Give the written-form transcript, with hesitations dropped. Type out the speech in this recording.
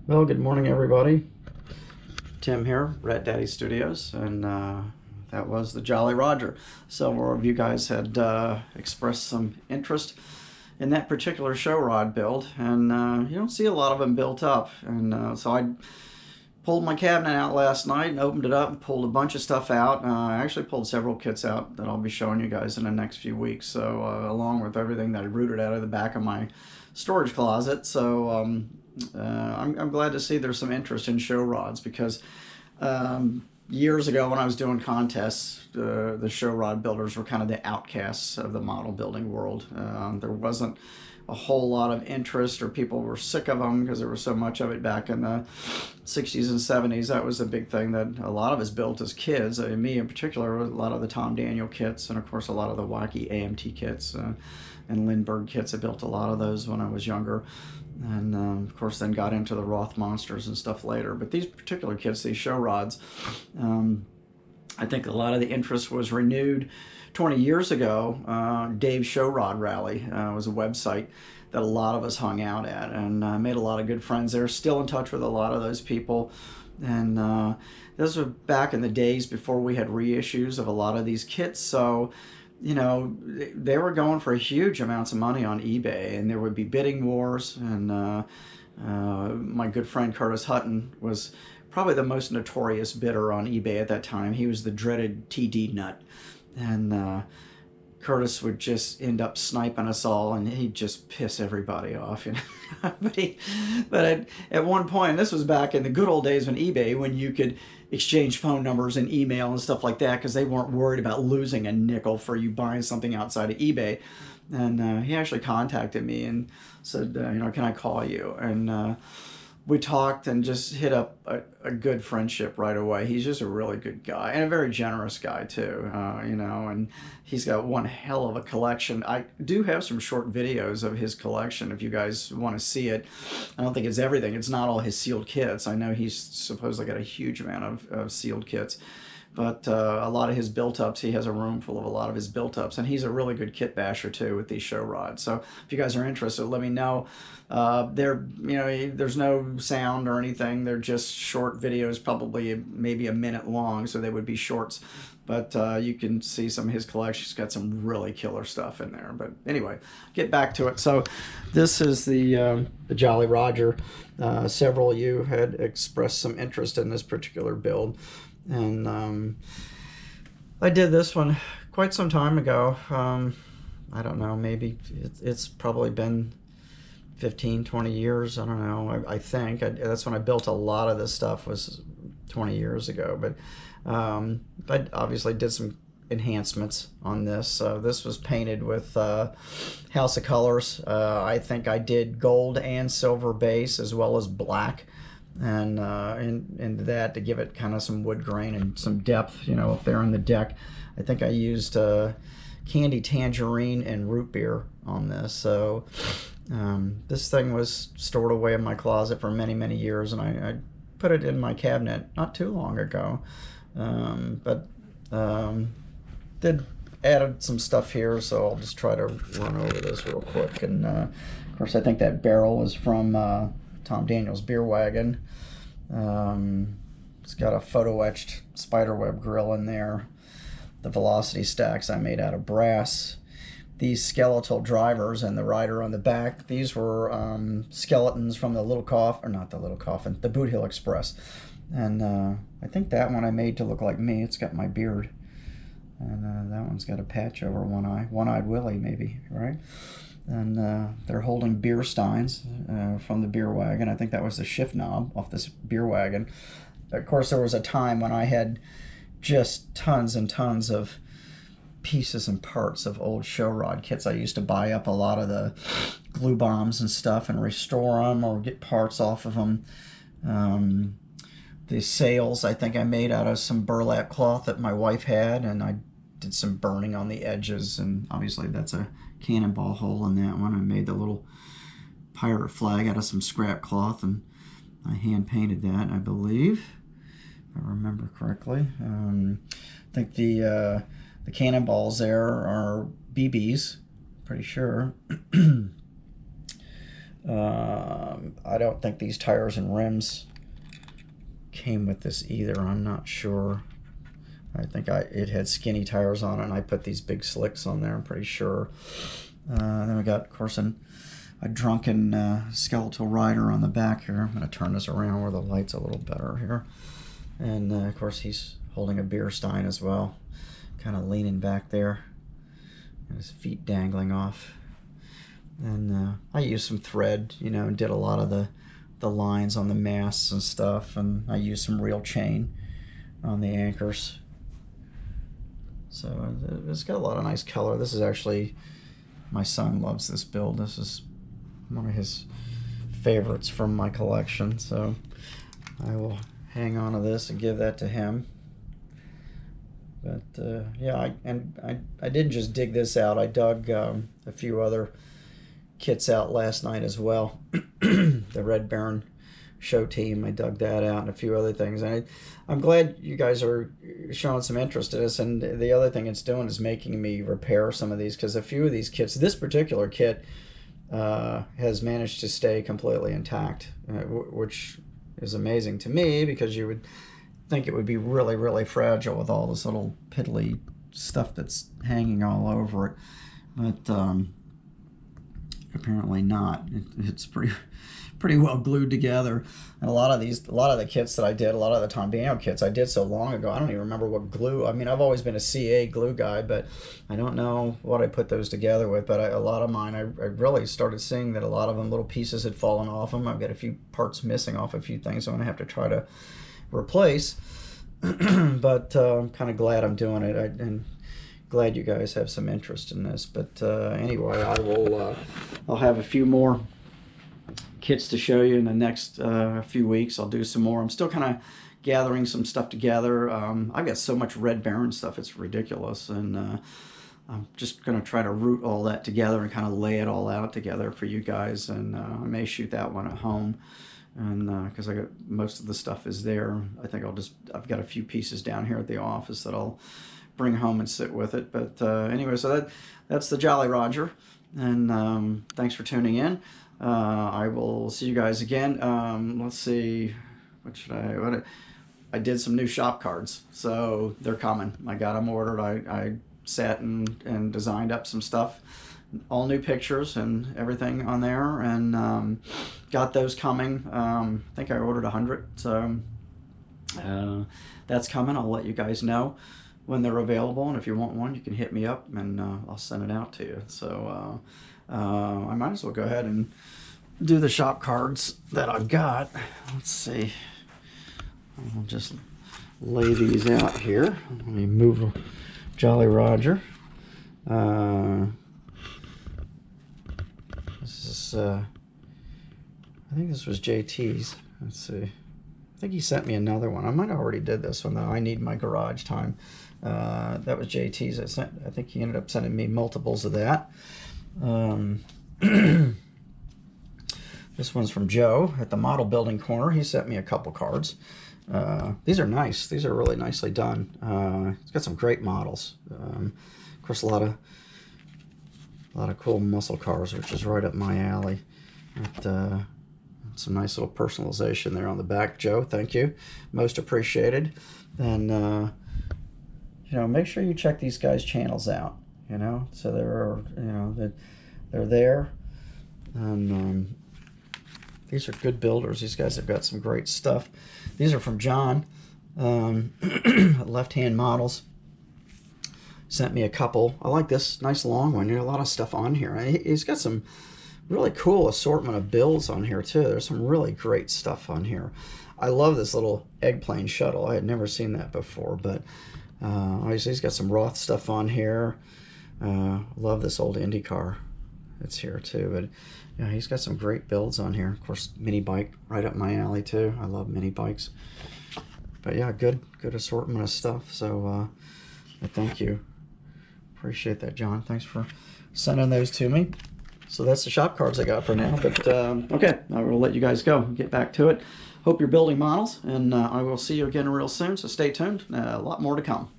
Well, good morning, everybody. Tim here, Rat Daddy Studios, and that was the Jolly Roger. Several of you guys had expressed some interest in that particular show rod build, and you don't see a lot of them built up. And so I pulled my cabinet out last night and opened it up and pulled a bunch of stuff out. I actually pulled several kits out that I'll be showing you guys in the next few weeks. So along with everything that I rooted out of the back of my storage closet. So I'm glad to see there's some interest in show rods because years ago when I was doing contests, the show rod builders were kind of the outcasts of the model building world. There wasn't a whole lot of interest, or people were sick of them because there was so much of it back in the 60s and 70s. That was a big thing that a lot of us built as kids. Me in particular, a lot of the Tom Daniel kits, and of course a lot of the wacky AMT kits and Lindbergh kits. I built a lot of those when I was younger, and of course then got into the Roth monsters and stuff later. But these particular kits, these show rods, I think a lot of the interest was renewed 20 years ago. Dave's Show Rod Rally was a website that a lot of us hung out at, and made a lot of good friends there. Still in touch with a lot of those people. And those were back in the days before we had reissues of a lot of these kits. So, you know, they were going for huge amounts of money on eBay, and there would be bidding wars. And my good friend Curtis Hutton was probably the most notorious bidder on eBay at that time. He was the dreaded TD nut. And Curtis would just end up sniping us all, and he'd just piss everybody off, you know. but at one point, this was back in the good old days when eBay, when you could exchange phone numbers and email and stuff like that, because they weren't worried about losing a nickel for you buying something outside of eBay. And he actually contacted me and said, you know, can I call you? And we talked and just hit up a good friendship right away. He's just a really good guy and a very generous guy too, you know, and he's got one hell of a collection. I do have some short videos of his collection if you guys want to see it. I don't think it's everything. It's not all his sealed kits. I know he's supposedly got a huge amount of sealed kits. But a lot of his built-ups, he has a room full of a lot of his built-ups, and he's a really good kit basher too with these show rods. So if you guys are interested, let me know. You know, there's no sound or anything. They're just short videos, probably maybe a minute long, so they would be shorts. But you can see some of his collection. He's got some really killer stuff in there. But anyway, get back to it. So this is the Jolly Roger. Several of you had expressed some interest in this particular build. And I did this one quite some time ago. I don't know, maybe it's probably been 15, 20 years. I don't know. I think that's when I built a lot of this stuff, was 20 years ago. But I obviously did some enhancements on this. So this was painted with House of Colors. I think I did gold and silver base as well as black. And into that to give it kind of some wood grain and some depth, you know, up there on the deck. I think I used candy tangerine and root beer on this. So this thing was stored away in my closet for many, many years, and I put it in my cabinet not too long ago. Did added some stuff here, so I'll just try to run over this real quick. And of course, I think that barrel is from Tom Daniel's Beer Wagon. It's got a photo etched spiderweb grill in there. The velocity stacks I made out of brass. These skeletal drivers and the rider on the back, these were skeletons from the Little Coffin, or not the Little Coffin, the Boot Hill Express. And I think that one I made to look like me. It's got my beard. And that one's got a patch over one eye. One-eyed Willie, maybe, right? And they're holding beer steins from the beer wagon. I think that was the shift knob off this beer wagon. Of course, there was a time when I had just tons and tons of pieces and parts of old show rod kits. I used to buy up a lot of the glue bombs and stuff and restore them or get parts off of them. The sails I think I made out of some burlap cloth that my wife had, and I did some burning on the edges, and obviously that's a cannonball hole in that one. I made the little pirate flag out of some scrap cloth, and I hand painted that, I believe, if I remember correctly. I think the cannonballs there are BBs, pretty sure. I don't think these tires and rims came with this either. I'm not sure. I think it had skinny tires on it, and I put these big slicks on there, I'm pretty sure. Then we got, of course, a drunken skeletal rider on the back here. I'm going to turn this around where the light's a little better here. And, of course, he's holding a beer stein as well, kind of leaning back there, and his feet dangling off. And I used some thread, you know, and did a lot of the lines on the masts and stuff, and I used some real chain on the anchors. So it's got a lot of nice color. This is actually, my son loves this build. This is one of his favorites from my collection, so I will hang on to this and give that to him. But yeah, I didn't just dig this out. I dug a few other kits out last night as well. The Red Baron show team, I dug that out, and a few other things. And I'm glad you guys are showing some interest in this. And the other thing it's doing is making me repair some of these, because a few of these kits, this particular kit has managed to stay completely intact, which is amazing to me, because you would think it would be really, really fragile with all this little piddly stuff that's hanging all over it. But apparently not. It's pretty well glued together. And a lot of the kits that I did, a lot of the Tombino kits I did so long ago, I don't even remember what glue. I mean, I've always been a CA glue guy, but I don't know what I put those together with. But a lot of mine, I really started seeing that a lot of them, little pieces had fallen off them. I've got a few parts missing off a few things, so I'm gonna have to try to replace. But I'm kind of glad I'm doing it, and glad you guys have some interest in this. But anyway, I'll have a few more kits to show you in the next few weeks. I'll do some more. I'm still kind of gathering some stuff together. I've got so much Red Baron stuff, it's ridiculous, and I'm just going to try to root all that together and kind of lay it all out together for you guys. And I may shoot that one at home, and because I got most of the stuff is there. I think I've got a few pieces down here at the office that I'll bring home and sit with it. But anyway, so that's the Jolly Rodger, and thanks for tuning in. I will see you guys again. Let's see, I did some new shop cards, so they're coming. I got them ordered. I sat and designed up some stuff, all new pictures and everything on there, and got those coming. I think I ordered 100, so that's coming. I'll let you guys know when they're available, and if you want one, you can hit me up, and I'll send it out to you. So I might as well go ahead and do the shop cards that I've got. Let's see. I'll just lay these out here. Let me move Jolly Rodger. This is, I think this was JT's. Let's see. I think he sent me another one. I might have already did this one, though. I need my garage time. That was JT's. I think he ended up sending me multiples of that. This one's from Joe at the Model Building Corner. He sent me a couple cards. These are nice. These are really nicely done. It's got some great models. Of course, a lot of cool muscle cars, which is right up my alley. Some nice little personalization there on the back, Joe. Thank you, most appreciated. And you know, make sure you check these guys' channels out. You know, so they're there, and these are good builders. These guys have got some great stuff. These are from John, left-hand models. Sent me a couple. I like this nice long one. There's a lot of stuff on here. He's got some really cool assortment of builds on here too. There's some really great stuff on here. I love this little eggplane shuttle. I had never seen that before, but obviously he's got some Roth stuff on here. Love this old Indy car that's here too. But yeah, he's got some great builds on here. Of course, mini bike right up my alley too. I love mini bikes. But yeah, good assortment of stuff. So thank you. Appreciate that, John. Thanks for sending those to me. So that's the shop cards I got for now. But okay, I will let you guys go. Get back to it. Hope you're building models, and I will see you again real soon. So stay tuned. A lot more to come.